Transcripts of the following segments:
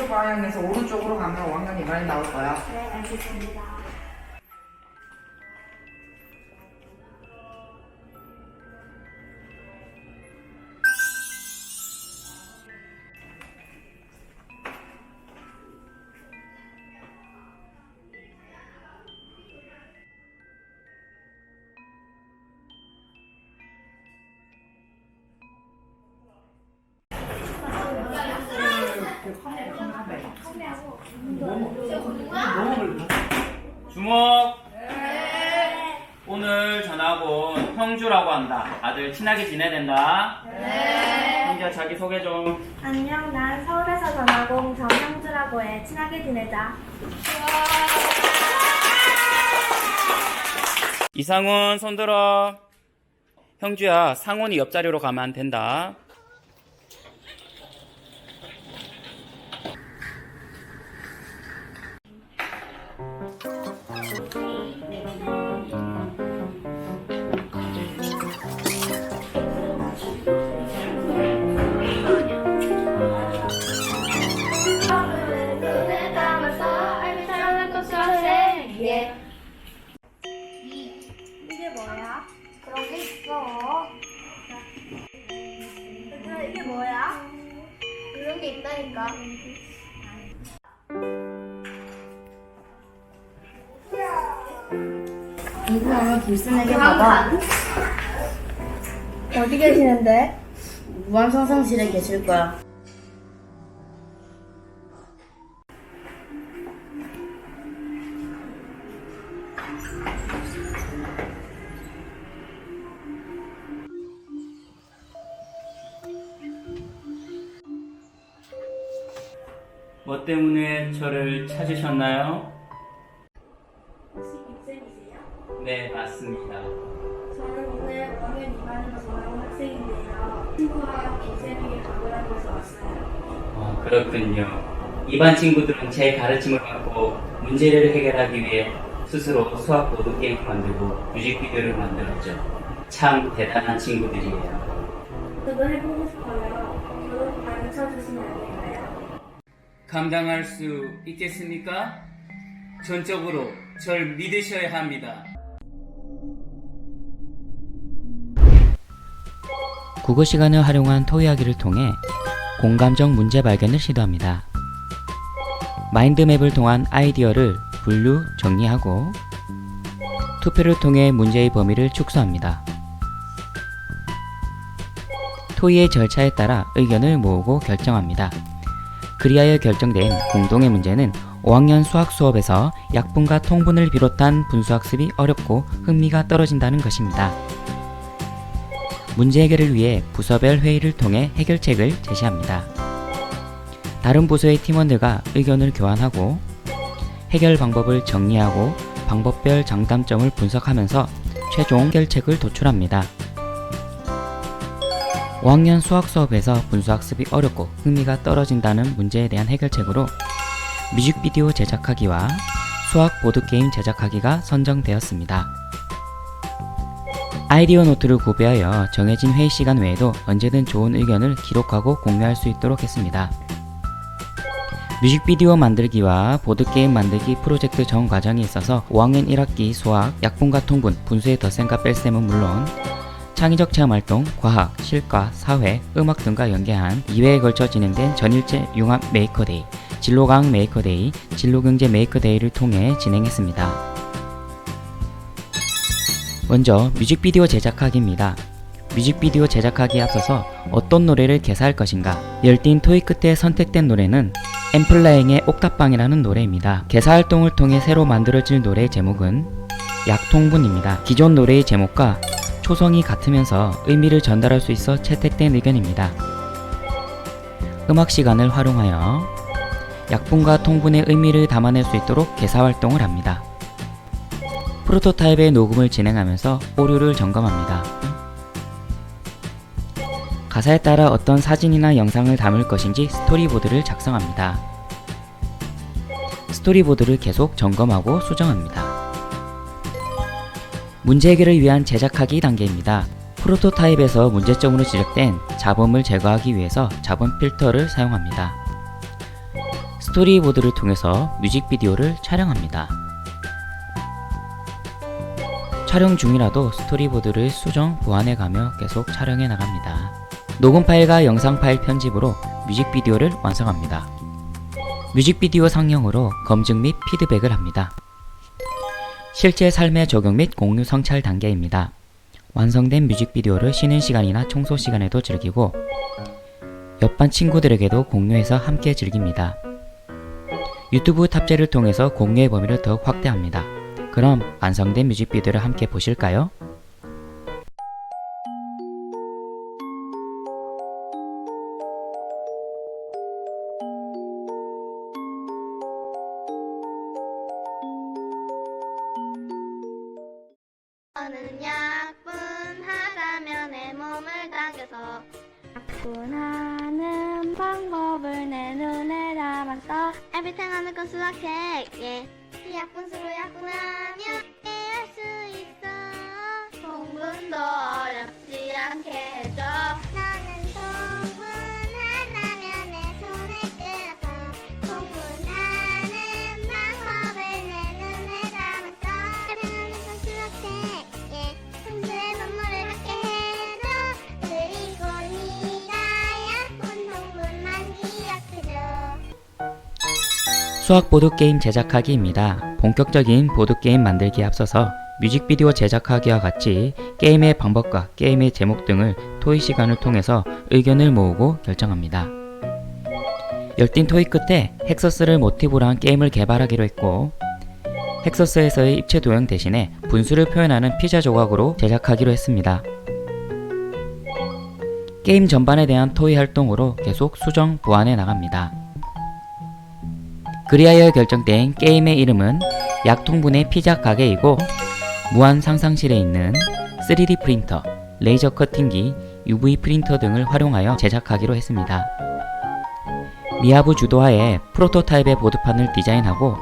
왼쪽 방향에서 오른쪽으로 가면 5학년 2반이 나올 거야. 네, 알겠습니다. 주목! 오늘 전학 온 형주라고 한다. 아들 친하게 지내야 된다. 형주야 자기소개 좀. 안녕, 난 서울에서 전학 온 정형주라고 해. 친하게 지내자. 이상훈 손들어. 형주야 상훈이 옆자리로 가면 안 된다. 이게 뭐야? 그런 게 있어. 얘들아, 이게 뭐야? 그런 게 있다니까. 누구야 길순에게 봐봐. 어디 계시는데? 무한성성실에 계실 거야. 뭐 때문에 저를 찾으셨나요? 혹시 빅쌤이세요? 네 맞습니다. 저는 오늘 5학년 2반에서 전학 온 학생인데요. 친구가 빅쌤에게 가보라고 해서 왔어요. 그렇군요. 이반 친구들은 제 가르침을 받고 문제를 해결하기 위해 스스로 수학 보드게임을 만들고 뮤직비디오를 만들었죠. 참 대단한 친구들이에요. 저도 해보고 싶어요. 저도 가르쳐 주시면 안 될까요? 감당할 수 있겠습니까? 전적으로 절 믿으셔야 합니다. 국어 시간을 활용한 토의하기를 통해 공감적 문제 발견을 시도합니다. 마인드맵을 통한 아이디어를 분류, 정리하고 투표를 통해 문제의 범위를 축소합니다. 토의의 절차에 따라 의견을 모으고 결정합니다. 그리하여 결정된 공동의 문제는 5학년 수학 수업에서 약분과 통분을 비롯한 분수학습이 어렵고 흥미가 떨어진다는 것입니다. 문제 해결을 위해 부서별 회의를 통해 해결책을 제시합니다. 다른 부서의 팀원들과 의견을 교환하고 해결 방법을 정리하고 방법별 장단점을 분석하면서 최종 해결책을 도출합니다. 5학년 수학 수업에서 분수학습이 어렵고 흥미가 떨어진다는 문제에 대한 해결책으로 뮤직비디오 제작하기와 수학 보드게임 제작하기가 선정되었습니다. 아이디어 노트를 구비하여 정해진 회의 시간 외에도 언제든 좋은 의견을 기록하고 공유할 수 있도록 했습니다. 뮤직비디오 만들기와 보드게임 만들기 프로젝트 전 과정에 있어서 5학년 1학기 수학, 약분과 통분, 분수의 덧셈과 뺄셈은 물론 창의적 체험활동, 과학, 실과, 사회, 음악 등과 연계한 2회에 걸쳐 진행된 전일제 융합 메이커데이, 진로과학 메이커데이, 진로경제 메이커데이를 통해 진행했습니다. 먼저 뮤직비디오 제작하기입니다. 뮤직비디오 제작하기에 앞서서 어떤 노래를 개사할 것인가, 열띤 토의 끝에 선택된 노래는 엠플라잉의 옥탑방이라는 노래입니다. 개사활동을 통해 새로 만들어질 노래의 제목은 약통분입니다. 기존 노래의 제목과 초성이 같으면서 의미를 전달할 수 있어 채택된 의견입니다. 음악 시간을 활용하여 약분과 통분의 의미를 담아낼 수 있도록 개사활동을 합니다. 프로토타입의 녹음을 진행하면서 오류를 점검합니다. 가사에 따라 어떤 사진이나 영상을 담을 것인지 스토리보드를 작성합니다. 스토리보드를 계속 점검하고 수정합니다. 문제 해결을 위한 제작하기 단계입니다. 프로토타입에서 문제점으로 지적된 잡음을 제거하기 위해서 잡음 필터를 사용합니다. 스토리보드를 통해서 뮤직비디오를 촬영합니다. 촬영 중이라도 스토리보드를 수정, 보완해가며 계속 촬영해 나갑니다. 녹음 파일과 영상 파일 편집으로 뮤직비디오를 완성합니다. 뮤직비디오 상영으로 검증 및 피드백을 합니다. 실제 삶의 적용 및 공유 성찰 단계입니다. 완성된 뮤직비디오를 쉬는 시간이나 청소 시간에도 즐기고 옆반 친구들에게도 공유해서 함께 즐깁니다. 유튜브 탑재를 통해서 공유의 범위를 더욱 확대합니다. 그럼 완성된 뮤직비디오를 함께 보실까요? 저는 약분하자면 내 몸을 당겨서 약분하는 방법을 내 눈에 담았어. Everything 하는 건 수학해. 이 약분수로 약분하면 이해할 수 있어. 공분도 어렵지 않게 해줘. 나는 공분하자면 내 손을 끌어서 공분하는 방법을 내 눈에 담았어. Everything 하는 건 수학해. 손수의 선물을 갖게 해줘. 그리고 네가 약분 공분만 기억해줘. 수학 보드게임 제작하기입니다. 본격적인 보드게임 만들기에 앞서서 뮤직비디오 제작하기와 같이 게임의 방법과 게임의 제목 등을 토의 시간을 통해서 의견을 모으고 결정합니다. 열띤 토의 끝에 헥서스를 모티브로 한 게임을 개발하기로 했고 헥서스에서의 입체 도형 대신에 분수를 표현하는 피자 조각으로 제작하기로 했습니다. 게임 전반에 대한 토의 활동으로 계속 수정, 보완해 나갑니다. 그리하여 결정된 게임의 이름은 약통분의 피자 가게이고 무한 상상실에 있는 3D 프린터, 레이저 커팅기, UV 프린터 등을 활용하여 제작하기로 했습니다. 미야부 주도하에 프로토타입의 보드판을 디자인하고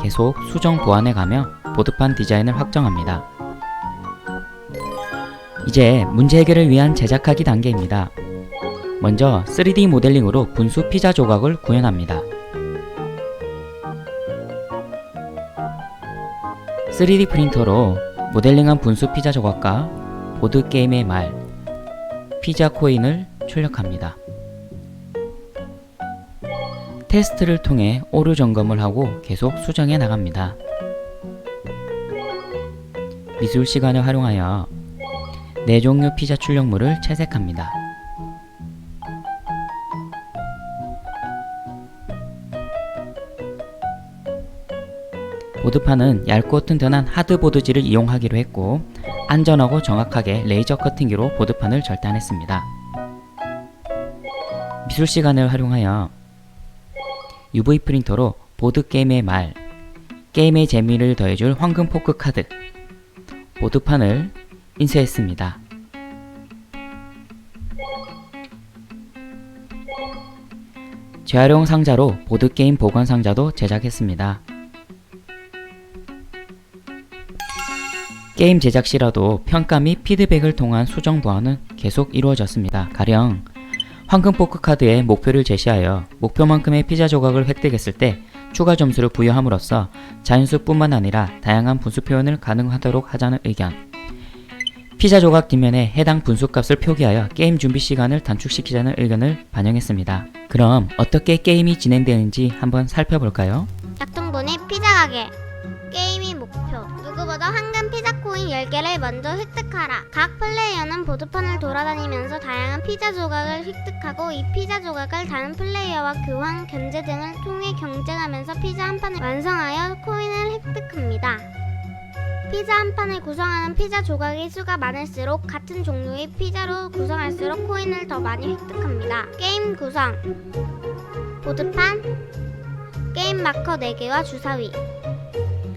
계속 수정 보완해가며 보드판 디자인을 확정합니다. 이제 문제 해결을 위한 제작하기 단계입니다. 먼저 3D 모델링으로 분수 피자 조각을 구현합니다. 3D 프린터로 모델링한 분수 피자 조각과 보드게임의 말, 피자 코인을 출력합니다. 테스트를 통해 오류 점검을 하고 계속 수정해 나갑니다. 미술 시간을 활용하여 4종류 피자 출력물을 채색합니다. 보드판은 얇고 튼튼한 하드보드지를 이용하기로 했고 안전하고 정확하게 레이저 커팅기로 보드판을 절단했습니다. 미술 시간을 활용하여 UV 프린터로 보드게임의 말, 게임의 재미를 더해줄 황금 포크 카드, 보드판을 인쇄했습니다. 재활용 상자로 보드게임 보관 상자도 제작했습니다. 게임 제작 시라도 평가 및 피드백을 통한 수정 보완은 계속 이루어졌습니다. 가령 황금 포크 카드에 목표를 제시하여 목표만큼의 피자 조각을 획득했을 때 추가 점수를 부여함으로써 자연수뿐만 아니라 다양한 분수 표현을 가능하도록 하자는 의견. 피자 조각 뒷면에 해당 분수값을 표기하여 게임 준비 시간을 단축시키자는 의견을 반영했습니다. 그럼 어떻게 게임이 진행되는지 한번 살펴볼까요? 약통분의 피자 가게. 게임의 목표. 누구보다 황금 피자 코인 10개를 먼저 획득하라. 각 플레이어는 보드판을 돌아다니면서 다양한 피자 조각을 획득하고 이 피자 조각을 다른 플레이어와 교환, 견제 등을 통해 경쟁하면서 피자 한 판을 완성하여 코인을 획득합니다. 피자 한 판을 구성하는 피자 조각의 수가 많을수록 같은 종류의 피자로 구성할수록 코인을 더 많이 획득합니다. 게임 구성. 보드판, 게임 마커 4개와 주사위,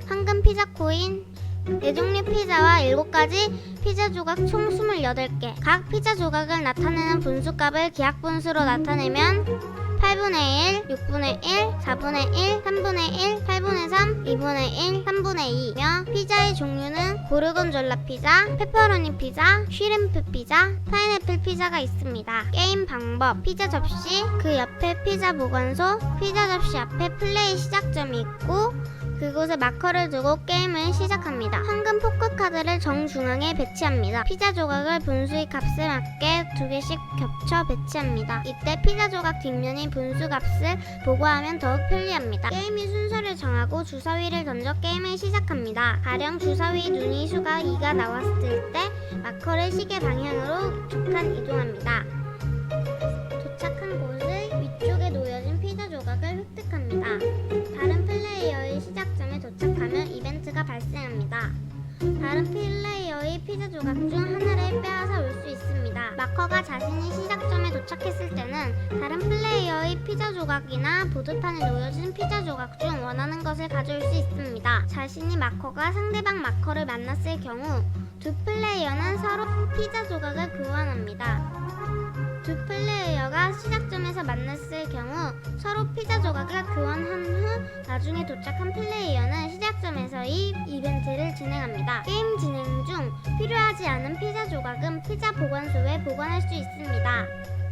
황금 피자 코인, 4종류 피자와 7가지 피자 조각 총 28개. 각 피자 조각을 나타내는 분수값을 기하분수로 나타내면 8분의 1, 6분의 1, 4분의 1, 3분의 1, 8분의 3, 2분의 1, 3분의 2며 피자의 종류는 고르곤졸라 피자, 페퍼로니 피자, 쉬림프 피자, 파인애플 피자가 있습니다. 게임 방법: 피자 접시, 그 옆에 피자 보관소, 피자 접시 앞에 플레이 시작점이 있고 그곳에 마커를 두고 게임을 시작합니다. 황금 포크카드를 정중앙에 배치합니다. 피자 조각을 분수의 값에 맞게 2개씩 겹쳐 배치합니다. 이때 피자 조각 뒷면이 분수 값을 보고하면 더욱 편리합니다. 게임의 순서를 정하고 주사위를 던져 게임을 시작합니다. 가령 주사위 눈이 수가 2가 나왔을 때 마커를 시계 방향으로 2칸 이동합니다. 도착한 곳의 위쪽에 놓여진 피자 조각을 획득합니다. 다른 플레이어의 시작점에 도착하면 이벤트가 발생합니다. 다른 플레이어의 피자 조각 중 하나를 빼앗아 올 수 있습니다. 마커가 자신이 시작점에 도착했을 때는 다른 플레이어의 피자 조각이나 보드판에 놓여진 피자 조각 중 원하는 것을 가져올 수 있습니다. 자신이 마커가 상대방 마커를 만났을 경우 두 플레이어는 서로 피자 조각을 교환합니다. 두 플레이어가 시작점에서 만났을 경우 서로 피자 조각을 교환한 후 나중에 도착한 플레이어는 시작점에서의 이벤트를 진행합니다. 게임 진행 중 필요하지 않은 피자 조각은 피자 보관소에 보관할 수 있습니다.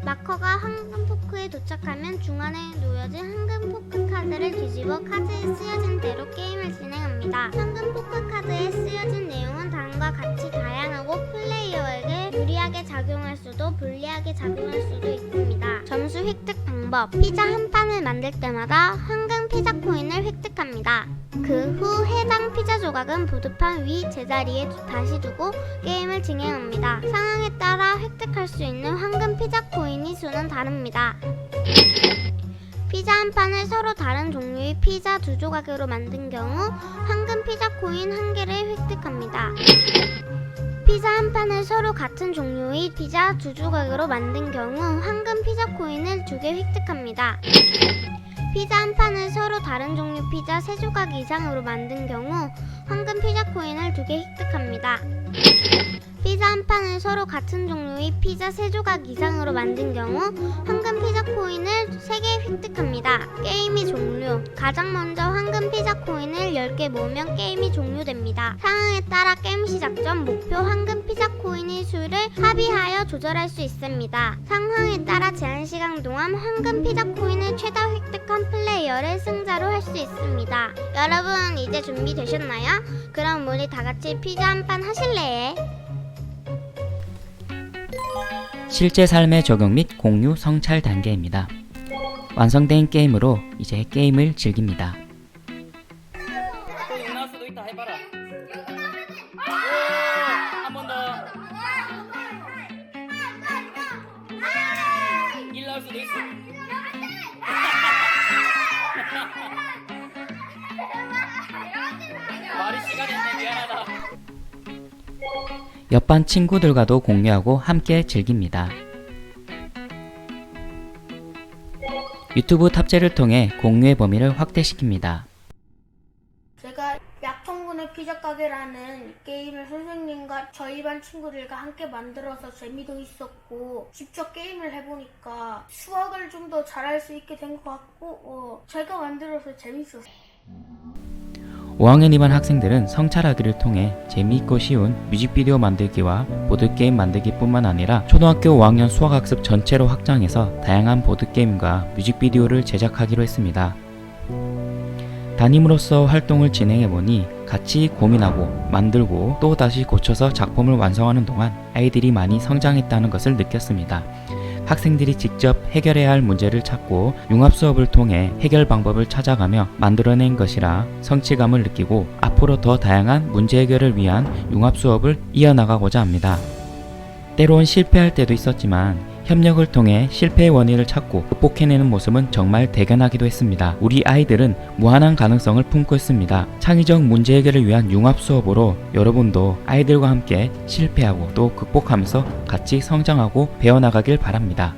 마커가 황금 포크에 도착하면 중앙에 놓여진 황금 포크 카드를 뒤집어 카드에 쓰여진 대로 게임을 진행합니다. 황금 포크 카드에 쓰여진 내용은 다음과 같이 다양하고 플레이어에게 유리하게 작용할 수도 불리하게 작용할 수도 있습니다. 점수 획득 방법: 피자 한 판을 만들 때마다 황금 피자 코인을 획득합니다. 그 후 해당 피자 조각은 보드판 위 제자리에 다시 두고 게임을 진행합니다. 상황에 따라 획득할 수 있는 황금 피자 코인의 수는 다릅니다. 피자 한 판을 서로 다른 종류의 피자 두 조각으로 만든 경우 황금 피자 코인 1개를 획득합니다. 피자 한 판을 서로 같은 종류의 피자 두 조각으로 만든 경우 황금 피자 코인을 2개 획득합니다. 피자 한 판을 서로 다른 종류 피자 3조각 이상으로 만든 경우 황금 피자 코인을 2개 획득합니다. 피자 한 판을 서로 같은 종류의 피자 3조각 이상으로 만든 경우 황금 피자 코인을 3개 획득합니다. 게임이 종료: 가장 먼저 황금 피자 코인을 10개 모으면 게임이 종료됩니다. 상황에 따라 게임 시작점 목표 황금 피자 코인의 수를 합의하여 조절할 수 있습니다. 상황에 따라 제한 시간 동안 황금 피자 코인을 최다 획득한 플레이어를 승자로 할 수 있습니다. 여러분 이제 준비되셨나요? 그럼 우리 다같이 피자 한 판 하실래요? 실제 삶의 적용 및 공유 성찰 단계입니다. 완성된 게임으로 이제 게임을 즐깁니다. 또 욕 나올 수도 있다. 해봐라. 한 번 더. 1 나올 수도 있어. 말이 시간이 있네. 미안하다. 옆반 친구들과도 공유하고 함께 즐깁니다. 유튜브 탑재를 통해 공유의 범위를 확대시킵니다. 제가 약천군의 피자 가게라는 게임을 선생님과 저희 반 친구들과 함께 만들어서 재미도 있었고 직접 게임을 해보니까 수학을 좀 더 잘할 수 있게 된 것 같고 제가 만들어서 재밌었어요. 5학년 2반 학생들은 성찰하기를 통해 재미있고 쉬운 뮤직비디오 만들기와 보드게임 만들기뿐만 아니라 초등학교 5학년 수학학습 전체로 확장해서 다양한 보드게임과 뮤직비디오를 제작하기로 했습니다. 담임으로서 활동을 진행해보니 같이 고민하고 만들고 또 다시 고쳐서 작품을 완성하는 동안 아이들이 많이 성장했다는 것을 느꼈습니다. 학생들이 직접 해결해야 할 문제를 찾고 융합 수업을 통해 해결 방법을 찾아가며 만들어낸 것이라 성취감을 느끼고 앞으로 더 다양한 문제 해결을 위한 융합 수업을 이어나가고자 합니다. 때론 실패할 때도 있었지만 협력을 통해 실패의 원인을 찾고 극복해내는 모습은 정말 대견하기도 했습니다. 우리 아이들은 무한한 가능성을 품고 있습니다. 창의적 문제 해결을 위한 융합 수업으로 여러분도 아이들과 함께 실패하고 또 극복하면서 같이 성장하고 배워나가길 바랍니다.